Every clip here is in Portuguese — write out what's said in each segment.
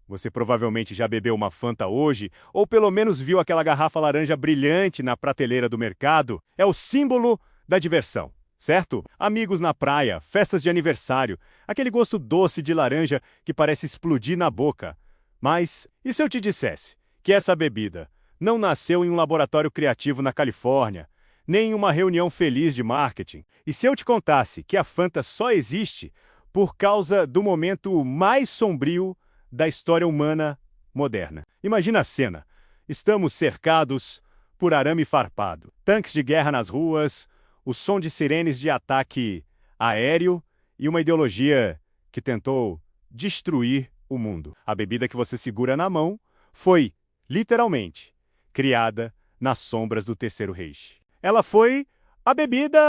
Você provavelmente já bebeu uma Fanta hoje, ou pelo menos viu aquela garrafa laranja brilhante na prateleira do mercado. É o símbolo da diversão, certo? Amigos na praia, festas de aniversário, aquele gosto doce de laranja que parece explodir na boca. Mas, e se eu te dissesse que essa bebida não nasceu em um laboratório criativo na Califórnia, nem em uma reunião feliz de marketing? E se eu te contasse que a Fanta só existe por causa do momento mais sombrio da história humana moderna? Imagina a cena. Estamos cercados por arame farpado, tanques de guerra nas ruas, o som de sirenes de ataque aéreo e uma ideologia que tentou destruir o mundo. A bebida que você segura na mão foi, literalmente, criada nas sombras do Terceiro Reich. Ela foi a bebida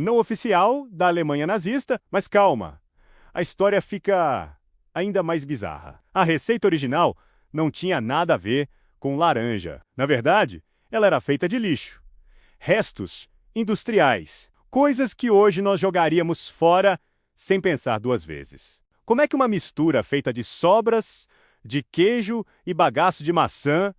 não oficial da Alemanha nazista, mas calma, a história fica ainda mais bizarra. A receita original não tinha nada a ver com laranja. Na verdade, ela era feita de lixo, restos industriais, coisas que hoje nós jogaríamos fora sem pensar duas vezes. Como é que uma mistura feita de sobras, de queijo e bagaço de maçã,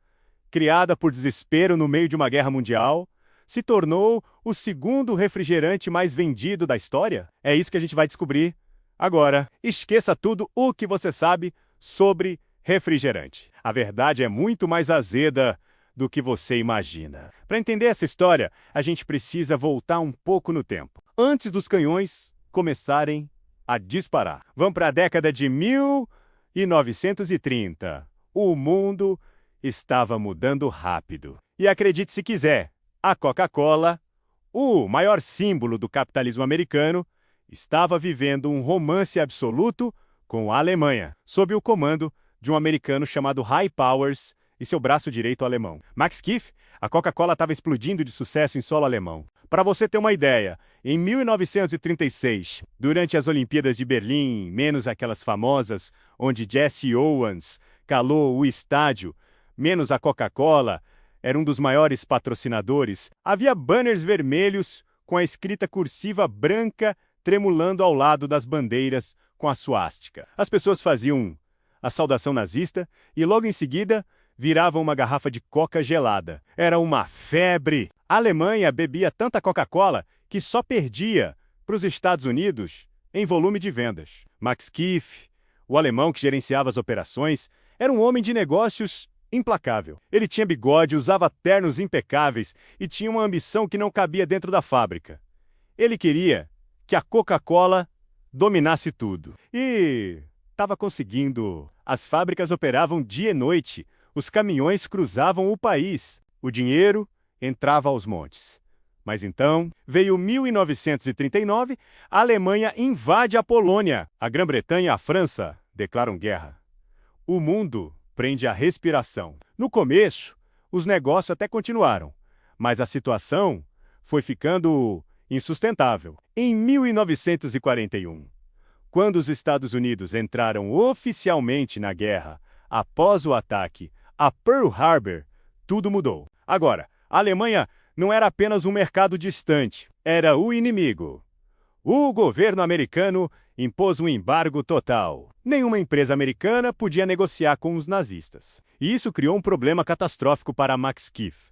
criada por desespero no meio de uma guerra mundial, se tornou o segundo refrigerante mais vendido da história? É isso que a gente vai descobrir agora. Esqueça tudo o que você sabe sobre refrigerante. A verdade é muito mais azeda do que você imagina. Para entender essa história, a gente precisa voltar um pouco no tempo, antes dos canhões começarem a disparar. Vamos para a década de 1930. O mundo estava mudando rápido. E acredite se quiser, a Coca-Cola, o maior símbolo do capitalismo americano, estava vivendo um romance absoluto com a Alemanha, sob o comando de um americano chamado High Powers e seu braço direito alemão, Max Keith. A Coca-Cola estava explodindo de sucesso em solo alemão. Para você ter uma ideia, em 1936, durante as Olimpíadas de Berlim, menos aquelas famosas onde Jesse Owens calou o estádio, menos a Coca-Cola, era um dos maiores patrocinadores, havia banners vermelhos com a escrita cursiva branca tremulando ao lado das bandeiras com a suástica. As pessoas faziam a saudação nazista e logo em seguida viravam uma garrafa de coca gelada. Era uma febre. A Alemanha bebia tanta Coca-Cola que só perdia para os Estados Unidos em volume de vendas. Max Keith, o alemão que gerenciava as operações, era um homem de negócios implacável. Ele tinha bigode, usava ternos impecáveis e tinha uma ambição que não cabia dentro da fábrica. Ele queria que a Coca-Cola dominasse tudo. E estava conseguindo. As fábricas operavam dia e noite, os caminhões cruzavam o país, o dinheiro entrava aos montes. Mas então, veio 1939, a Alemanha invade a Polônia, a Grã-Bretanha e a França declaram guerra. O mundo prende a respiração. No começo, os negócios até continuaram, mas a situação foi ficando insustentável. Em 1941, quando os Estados Unidos entraram oficialmente na guerra, após o ataque a Pearl Harbor, tudo mudou. Agora, a Alemanha não era apenas um mercado distante, era o inimigo. O governo americano impôs um embargo total. Nenhuma empresa americana podia negociar com os nazistas. E isso criou um problema catastrófico para Max Keith.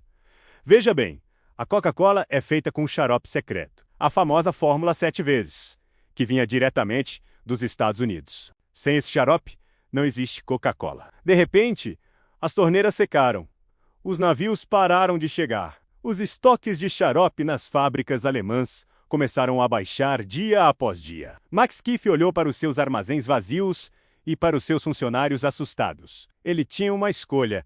Veja bem, a Coca-Cola é feita com um xarope secreto, a famosa Fórmula 7 vezes, que vinha diretamente dos Estados Unidos. Sem esse xarope, não existe Coca-Cola. De repente, as torneiras secaram. Os navios pararam de chegar. Os estoques de xarope nas fábricas alemãs começaram a baixar dia após dia. Max Keith olhou para os seus armazéns vazios e para os seus funcionários assustados. Ele tinha uma escolha: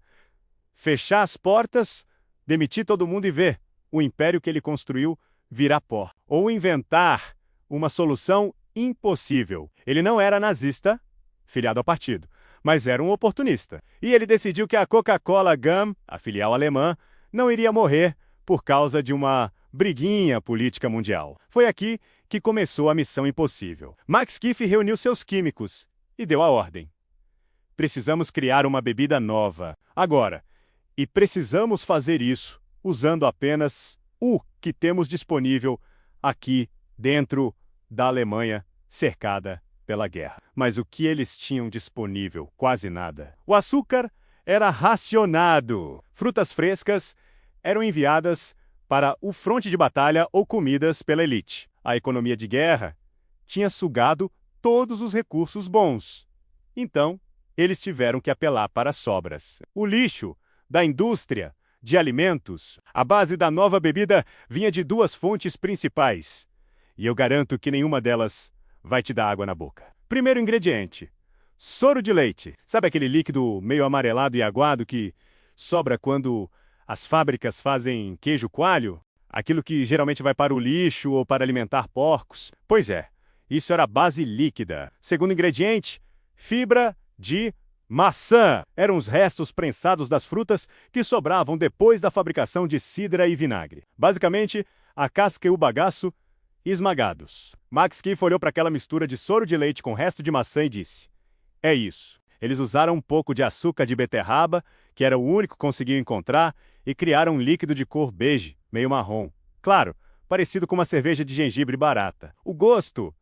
fechar as portas, demitir todo mundo e ver o império que ele construiu virar pó, ou inventar uma solução impossível. Ele não era nazista, filiado ao partido, mas era um oportunista. E ele decidiu que a Coca-Cola Gum, a filial alemã, não iria morrer por causa de uma briguinha política mundial. Foi aqui que começou a missão impossível. Max Keith reuniu seus químicos e deu a ordem. Precisamos criar uma bebida nova, agora. E precisamos fazer isso usando apenas o que temos disponível aqui dentro da Alemanha cercada pela guerra. Mas o que eles tinham disponível? Quase nada. O açúcar era racionado. Frutas frescas eram enviadas para o fronte de batalha ou comidas pela elite. A economia de guerra tinha sugado todos os recursos bons. Então, eles tiveram que apelar para as sobras. O lixo da indústria de alimentos, a base da nova bebida, vinha de duas fontes principais. E eu garanto que nenhuma delas vai te dar água na boca. Primeiro ingrediente: soro de leite. Sabe aquele líquido meio amarelado e aguado que sobra quando as fábricas fazem queijo coalho? Aquilo que geralmente vai para o lixo ou para alimentar porcos? Pois é, isso era a base líquida. Segundo ingrediente: fibra de maçã. Eram os restos prensados das frutas que sobravam depois da fabricação de cidra e vinagre. Basicamente, a casca e o bagaço esmagados. Max Keefe olhou para aquela mistura de soro de leite com resto de maçã e disse: é isso. Eles usaram um pouco de açúcar de beterraba, que era o único que conseguiam encontrar, e criaram um líquido de cor bege, meio marrom. Claro, parecido com uma cerveja de gengibre barata. O gosto?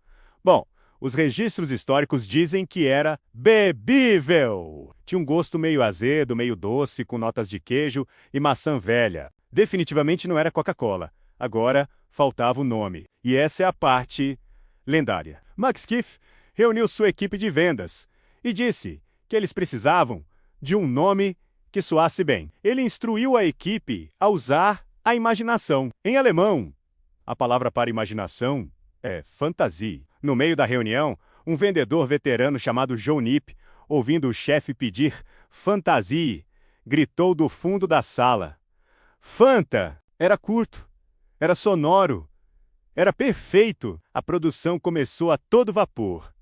Bom, os registros históricos dizem que era bebível. Tinha um gosto meio azedo, meio doce, com notas de queijo e maçã velha. Definitivamente não era Coca-Cola. Agora, faltava o nome. E essa é a parte lendária. Max Keefe reuniu sua equipe de vendas e disse que eles precisavam de um nome que soasse bem. Ele instruiu a equipe a usar a imaginação. Em alemão, a palavra para imaginação é Fantasie. No meio da reunião, um vendedor veterano chamado Joe Nip, ouvindo o chefe pedir Fantasie, gritou do fundo da sala: Fanta! Era curto, era sonoro, era perfeito. A produção começou a todo vapor.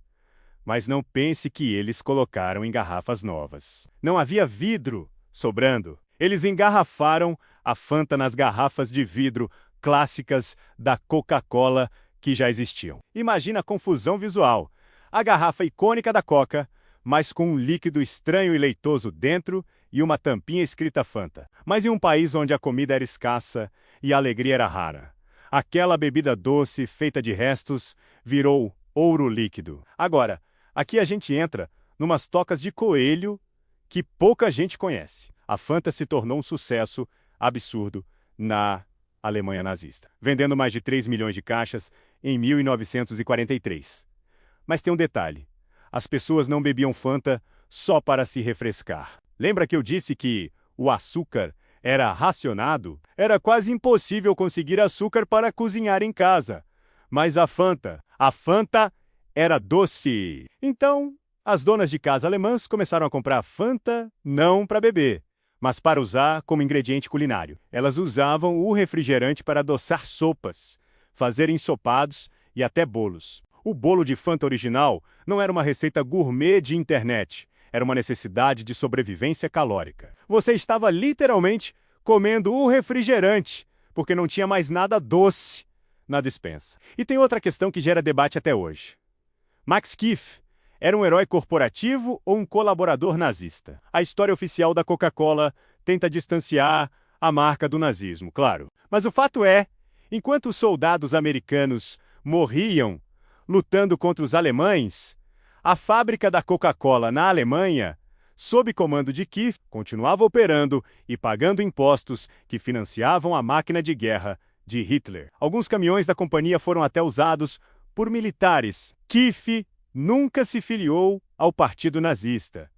Mas não pense que eles colocaram em garrafas novas. Não havia vidro sobrando. Eles engarrafaram a Fanta nas garrafas de vidro clássicas da Coca-Cola que já existiam. Imagina a confusão visual. A garrafa icônica da Coca, mas com um líquido estranho e leitoso dentro e uma tampinha escrita Fanta. Mas em um país onde a comida era escassa e a alegria era rara, aquela bebida doce feita de restos virou ouro líquido. Agora, aqui a gente entra numas tocas de coelho que pouca gente conhece. A Fanta se tornou um sucesso absurdo na Alemanha nazista, vendendo mais de 3 milhões de caixas em 1943. Mas tem um detalhe: as pessoas não bebiam Fanta só para se refrescar. Lembra que eu disse que o açúcar era racionado? Era quase impossível conseguir açúcar para cozinhar em casa. Mas a Fanta era doce. Então, as donas de casa alemãs começaram a comprar Fanta não para beber, mas para usar como ingrediente culinário. Elas usavam o refrigerante para adoçar sopas, fazer ensopados e até bolos. O bolo de Fanta original não era uma receita gourmet de internet, era uma necessidade de sobrevivência calórica. Você estava literalmente comendo o refrigerante, porque não tinha mais nada doce na despensa. E tem outra questão que gera debate até hoje. Max Keefe era um herói corporativo ou um colaborador nazista? A história oficial da Coca-Cola tenta distanciar a marca do nazismo, claro. Mas o fato é, enquanto os soldados americanos morriam lutando contra os alemães, a fábrica da Coca-Cola na Alemanha, sob comando de Keefe, continuava operando e pagando impostos que financiavam a máquina de guerra de Hitler. Alguns caminhões da companhia foram até usados por militares. Keefe nunca se filiou ao partido nazista,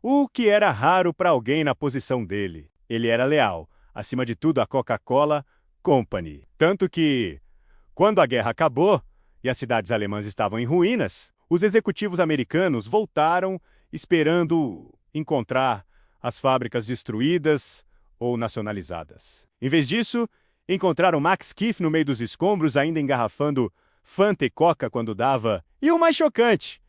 o que era raro para alguém na posição dele. Ele era leal, acima de tudo, à Coca-Cola Company. Tanto que, quando a guerra acabou e as cidades alemãs estavam em ruínas, os executivos americanos voltaram esperando encontrar as fábricas destruídas ou nacionalizadas. Em vez disso, encontraram Max Keefe no meio dos escombros, ainda engarrafando Fanta e Coca quando dava. E o mais chocante,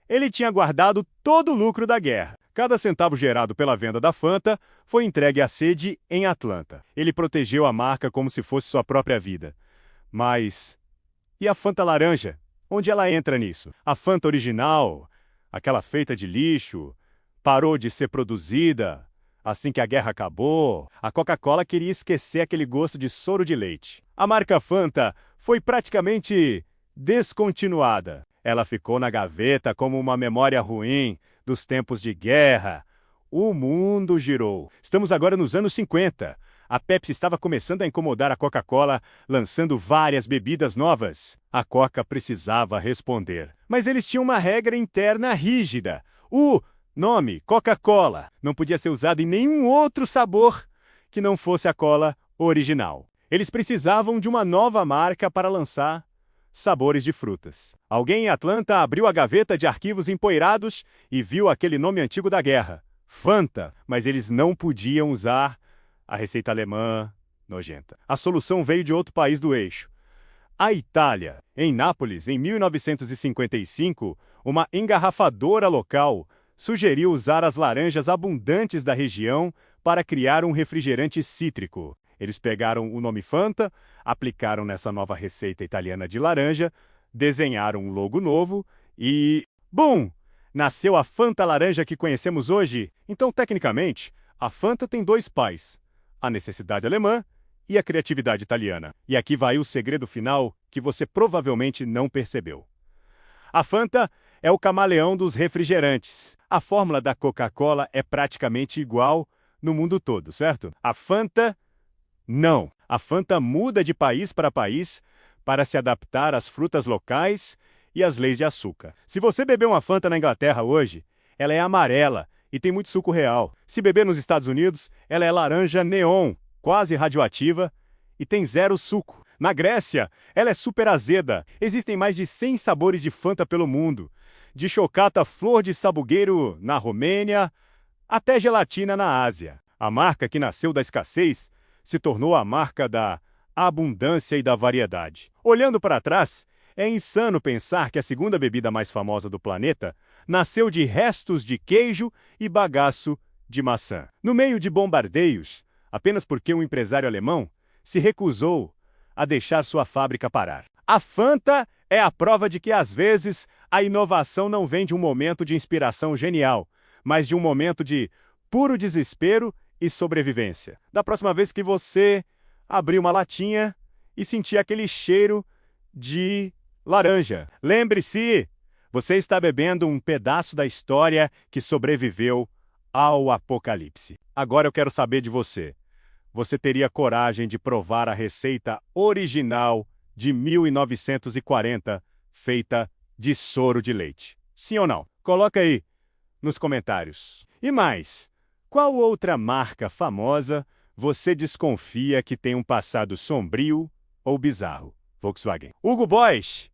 ele tinha guardado todo o lucro da guerra. Cada centavo gerado pela venda da Fanta foi entregue à sede em Atlanta. Ele protegeu a marca como se fosse sua própria vida. Mas e a Fanta laranja? Onde ela entra nisso? A Fanta original, aquela feita de lixo, parou de ser produzida assim que a guerra acabou. A Coca-Cola queria esquecer aquele gosto de soro de leite. A marca Fanta foi praticamente descontinuada. Ela ficou na gaveta como uma memória ruim dos tempos de guerra. O mundo girou. Estamos agora nos anos 50. A Pepsi estava começando a incomodar a Coca-Cola, lançando várias bebidas novas. A Coca precisava responder. Mas eles tinham uma regra interna rígida. O nome Coca-Cola não podia ser usado em nenhum outro sabor que não fosse a cola original. Eles precisavam de uma nova marca para lançar sabores de frutas. Alguém em Atlanta abriu a gaveta de arquivos empoeirados e viu aquele nome antigo da guerra, Fanta, mas eles não podiam usar a receita alemã nojenta. A solução veio de outro país do eixo. A Itália. Em Nápoles, em 1955, uma engarrafadora local sugeriu usar as laranjas abundantes da região para criar um refrigerante cítrico. Eles pegaram o nome Fanta, aplicaram nessa nova receita italiana de laranja, desenharam um logo novo e... bum! Nasceu a Fanta laranja que conhecemos hoje. Então, tecnicamente, a Fanta tem dois pais: a necessidade alemã e a criatividade italiana. E aqui vai o segredo final que você provavelmente não percebeu. A Fanta é o camaleão dos refrigerantes. A fórmula da Coca-Cola é praticamente igual no mundo todo, certo? A Fanta, não. A Fanta muda de país para país para se adaptar às frutas locais e às leis de açúcar. Se você beber uma Fanta na Inglaterra hoje, ela é amarela e tem muito suco real. Se beber nos Estados Unidos, ela é laranja neon, quase radioativa, e tem zero suco. Na Grécia, ela é super azeda. Existem mais de 100 sabores de Fanta pelo mundo. De chocata flor de sabugueiro na Romênia, até gelatina na Ásia. A marca que nasceu da escassez se tornou a marca da abundância e da variedade. Olhando para trás, é insano pensar que a segunda bebida mais famosa do planeta nasceu de restos de queijo e bagaço de maçã. No meio de bombardeios, apenas porque um empresário alemão se recusou a deixar sua fábrica parar. A Fanta é a prova de que, às vezes, a inovação não vem de um momento de inspiração genial, mas de um momento de puro desespero e sobrevivência. Da próxima vez que você abrir uma latinha e sentir aquele cheiro de laranja, lembre-se, você está bebendo um pedaço da história que sobreviveu ao apocalipse. Agora eu quero saber de você. Você teria coragem de provar a receita original de 1940, feita de soro de leite? Sim ou não? Coloca aí nos comentários. E mais, qual outra marca famosa você desconfia que tem um passado sombrio ou bizarro? Volkswagen. Hugo Boss.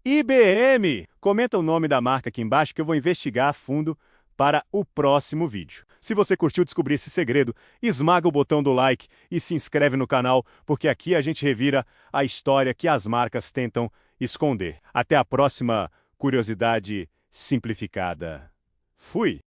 IBM. Comenta o nome da marca aqui embaixo que eu vou investigar a fundo para o próximo vídeo. Se você curtiu descobrir esse segredo, esmaga o botão do like e se inscreve no canal, porque aqui a gente revira a história que as marcas tentam esconder. Até a próxima curiosidade simplificada. Fui!